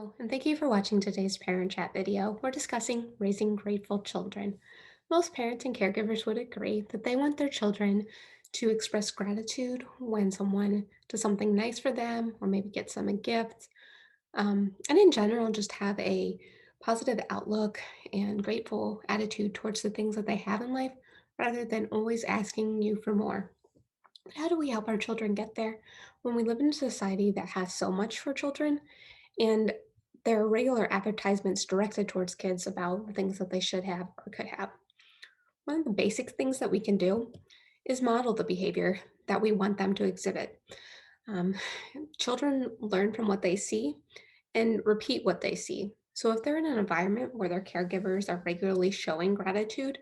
Hello, and thank you for watching today's parent chat video. We're discussing raising grateful children. Most parents and caregivers would agree that they want their children to express gratitude when someone does something nice for them or maybe gets them a gift. And in general, just have a positive outlook and grateful attitude towards the things that they have in life rather than always asking you for more. But how do we help our children get there when we live in a society that has so much for children? And there are regular advertisements directed towards kids about the things that they should have or could have. One of the basic things that we can do is model the behavior that we want them to exhibit. Um, Children learn from what they see and repeat what they see. So if they're in an environment where their caregivers are regularly showing gratitude,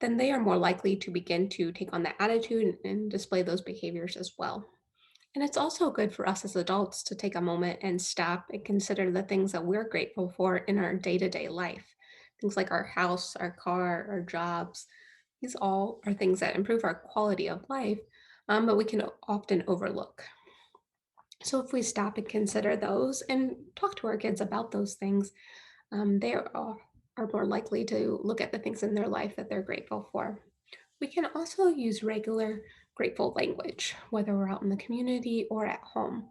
then they are more likely to begin to take on that attitude and display those behaviors as well. And it's also good for us as adults to take a moment and stop and consider the things that we're grateful for in our day to day life. Things like our house, our car, our jobs. These all are things that improve our quality of life, but we can often overlook. So if we stop and consider those and talk to our kids about those things, they are more likely to look at the things in their life that they're grateful for. We can also use regular grateful language, whether we're out in the community or at home.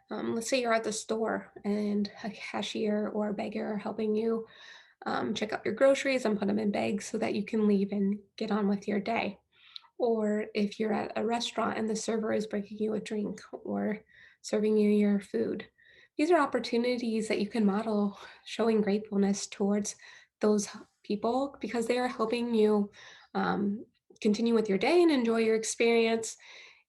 Let's say you're at the store and a cashier or a beggar are helping you check out your groceries and put them in bags so that you can leave and get on with your day. Or if you're at a restaurant and the server is bringing you a drink or serving you your food. These are opportunities that you can model showing gratefulness towards those people because they are helping you um, continue with your day and enjoy your experience.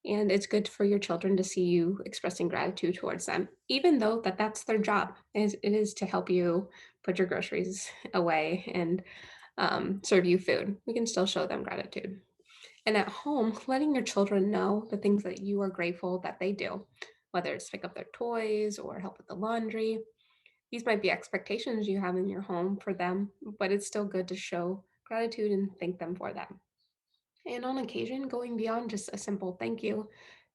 And it's good for your children to see you expressing gratitude towards them, even though that's their job. It is to help you put your groceries away and serve you food. We can still show them gratitude. And at home, letting your children know the things that you are grateful that they do, whether it's pick up their toys or help with the laundry. These might be expectations you have in your home for them, but it's still good to show gratitude and thank them for them. And on occasion, going beyond just a simple thank you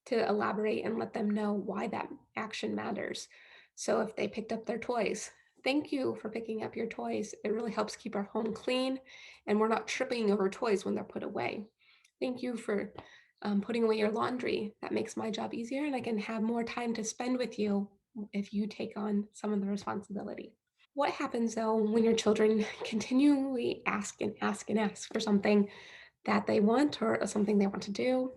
to elaborate and let them know why that action matters. So if they picked up their toys, thank you for picking up your toys. It really helps keep our home clean and we're not tripping over toys when they're put away. Thank you for putting away your laundry. That makes my job easier and I can have more time to spend with you if you take on some of the responsibility. What happens though when your children continually ask and ask and ask for something that they want or something they want to do?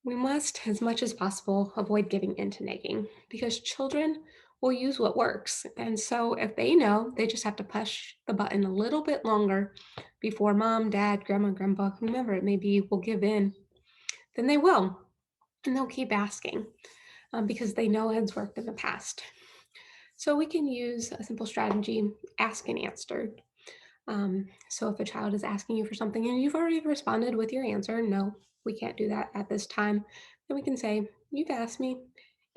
We must, as much as possible, avoid giving in to nagging because children will use what works. And so if they know they just have to push the button a little bit longer before mom, dad, grandma, grandpa, whomever it may be, will give in, then they will. And they'll keep asking because they know it's worked in the past. So we can use a simple strategy, ask and answer. So if a child is asking you for something and you've already responded with your answer, no, we can't do that at this time, then we can say, you've asked me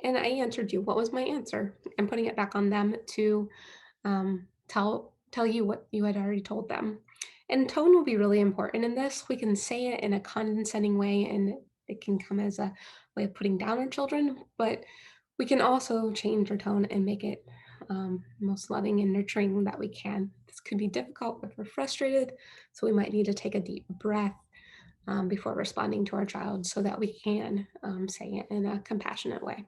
and I answered you. What was my answer? And putting it back on them to tell you what you had already told them. And tone will be really important in this. We can say it in a condescending way and it can come as a way of putting down our children, but we can also change our tone and make it most loving and nurturing that we can. This could be difficult if we're frustrated, so we might need to take a deep breath before responding to our child so that we can say it in a compassionate way.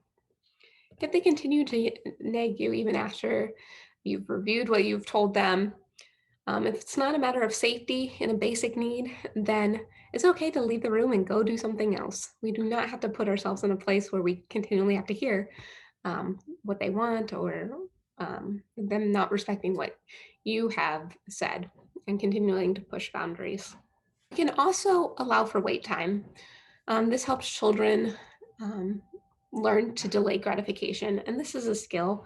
If they continue to nag you even after you've reviewed what you've told them, if it's not a matter of safety and a basic need, then it's okay to leave the room and go do something else. We do not have to put ourselves in a place where we continually have to hear what they want or them not respecting what you have said and continuing to push boundaries. You can also allow for wait time. This helps children um, learn to delay gratification, and this is a skill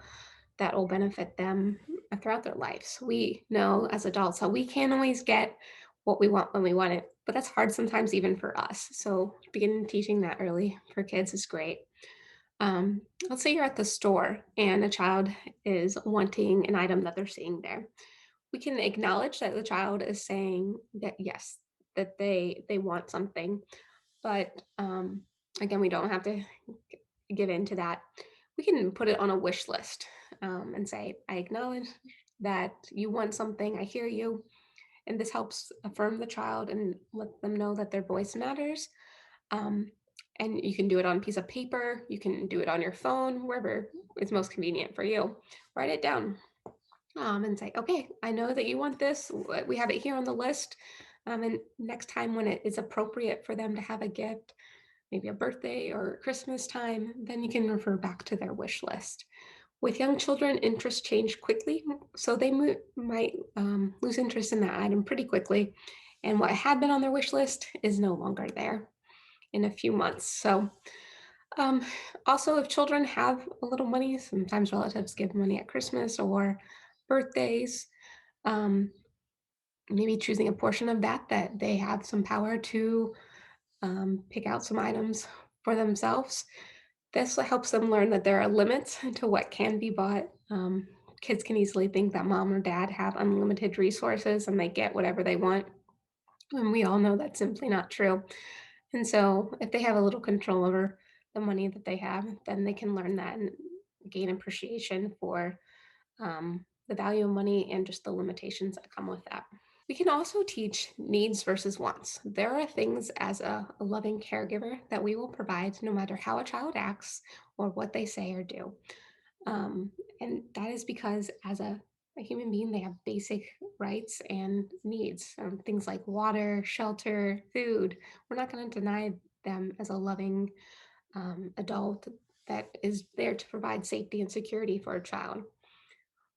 that will benefit them throughout their lives. We know as adults how we can't always get what we want when we want it, but that's hard sometimes even for us. So beginning teaching that early for kids is great. Let's say you're at the store and a child is wanting an item that they're seeing there. We can acknowledge that the child is saying that yes, that they want something, but again, we don't have to give in to that. We can put it on a wish list. and say, I acknowledge that you want something, I hear you. And this helps affirm the child and let them know that their voice matters. Um, and you can do it on a piece of paper, you can do it on your phone, wherever is most convenient for you. Write it down, and say, okay, I know that you want this. We have it here on the list. And next time when it is appropriate for them to have a gift, maybe a birthday or Christmas time, then you can refer back to their wish list. With young children, interests change quickly, so they might lose interest in that item pretty quickly. And what had been on their wish list is no longer there in a few months. So, um, also, if children have a little money, sometimes relatives give money at Christmas or birthdays. Um, Maybe choosing a portion of that they have some power to pick out some items for themselves. This helps them learn that there are limits to what can be bought. Kids can easily think that mom or dad have unlimited resources and they get whatever they want. And we all know that's simply not true. And so, if they have a little control over the money that they have, then they can learn that and gain appreciation for the value of money and just the limitations that come with that. We can also teach needs versus wants. There are things as a loving caregiver that we will provide no matter how a child acts or what they say or do. Um, and that is because as a human being, they have basic rights and needs, things like water, shelter, food. We're not going to deny them as a loving adult that is there to provide safety and security for a child.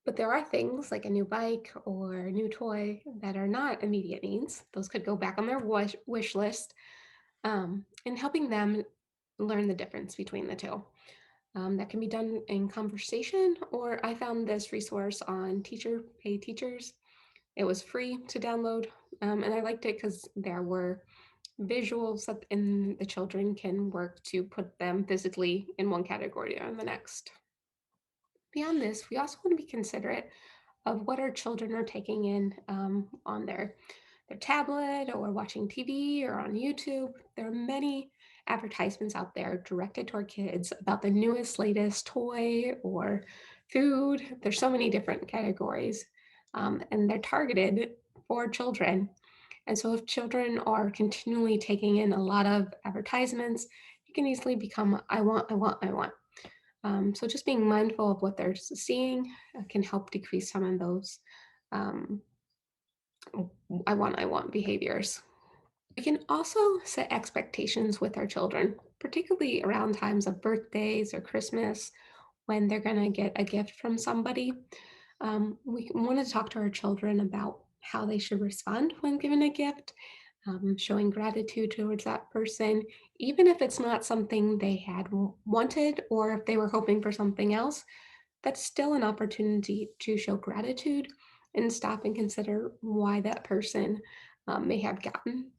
But there are things like a new bike or a new toy that are not immediate needs. Those could go back on their wish list, and helping them learn the difference between the two. That can be done in conversation, or I found this resource on Teacher Pay Teachers. It was free to download, and I liked it because there were visuals that and the children can work to put them physically in one category or in the next. Beyond this, we also want to be considerate of what our children are taking in on their tablet or watching TV or on YouTube. There are many advertisements out there directed to our kids about the newest, latest toy or food. There's so many different categories, and they're targeted for children. And so, if children are continually taking in a lot of advertisements, it can easily become I want, I want, I want. So just being mindful of what they're seeing can help decrease some of those um, I want behaviors. We can also set expectations with our children, particularly around times of birthdays or Christmas when they're going to get a gift from somebody. We want to talk to our children about how they should respond when given a gift, showing gratitude towards that person, even if it's not something they had wanted or if they were hoping for something else. That's still an opportunity to show gratitude and stop and consider why that person may have gotten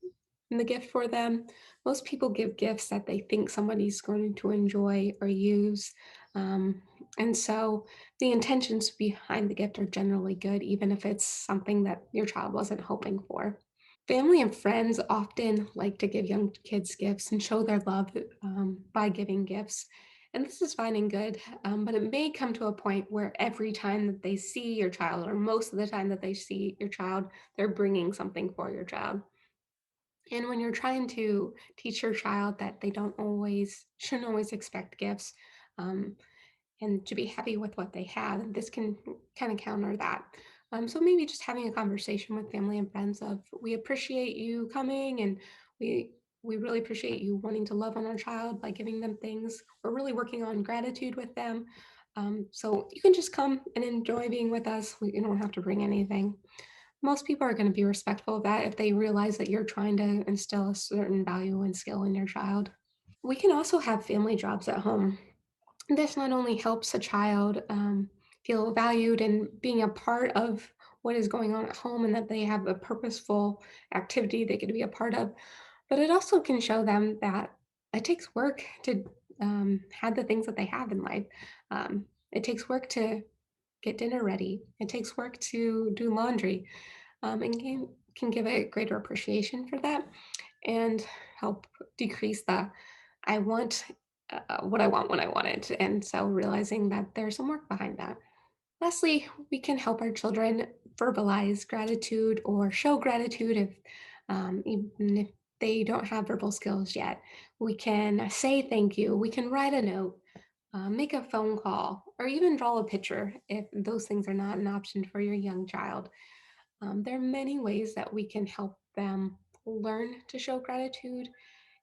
the gift for them. Most people give gifts that they think somebody's going to enjoy or use. Um, and so the intentions behind the gift are generally good, even if it's something that your child wasn't hoping for. Family and friends often like to give young kids gifts and show their love by giving gifts. And this is fine and good, but it may come to a point where every time that they see your child, or most of the time that they see your child, they're bringing something for your child. And when you're trying to teach your child that they shouldn't always expect gifts, um, and to be happy with what they have. This can kind of counter that. So maybe just having a conversation with family and friends of we appreciate you coming and we we really appreciate you wanting to love on our child by giving them things. We're really working on gratitude with them. So you can just come and enjoy being with us. You don't have to bring anything. Most people are going to be respectful of that if they realize that you're trying to instill a certain value and skill in your child. We can also have family jobs at home. This not only helps a child feel valued and being a part of what is going on at home and that they have a purposeful activity they could be a part of, but it also can show them that it takes work to have the things that they have in life. It takes work to get dinner ready, it takes work to do laundry, and can give a greater appreciation for that and help decrease the I want what I want when I want it. And so realizing that there's some work behind that. Lastly, we can help our children verbalize gratitude or show gratitude if even if they don't have verbal skills yet. We can say thank you. We can write a note, make a phone call, or even draw a picture if those things are not an option for your young child. There are many ways that we can help them learn to show gratitude,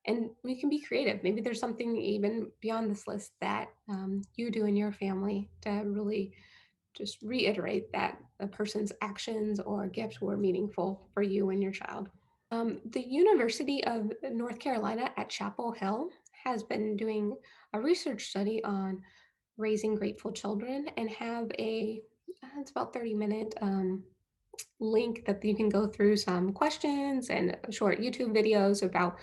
and we can be creative. Maybe there's something even beyond this list that you do in your family to really just reiterate that a person's actions or gifts were meaningful for you and your child. The University of North Carolina at Chapel Hill has been doing a research study on raising grateful children and have it's about 30-minute link that you can go through some questions and short YouTube videos about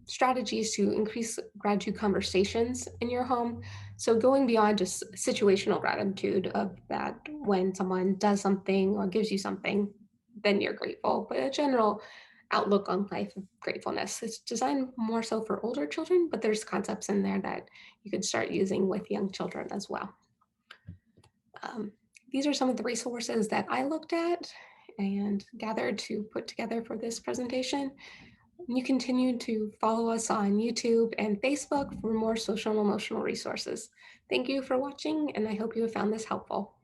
strategies to increase gratitude conversations in your home. So, going beyond just situational gratitude of that when someone does something or gives you something, then you're grateful, but a general outlook on life of gratefulness. It's designed more so for older children, but there's concepts in there that you could start using with young children as well. Um, these are some of the resources that I looked at and gathered to put together for this presentation. You continue to follow us on YouTube and Facebook for more social and emotional resources. Thank you for watching, and I hope you have found this helpful.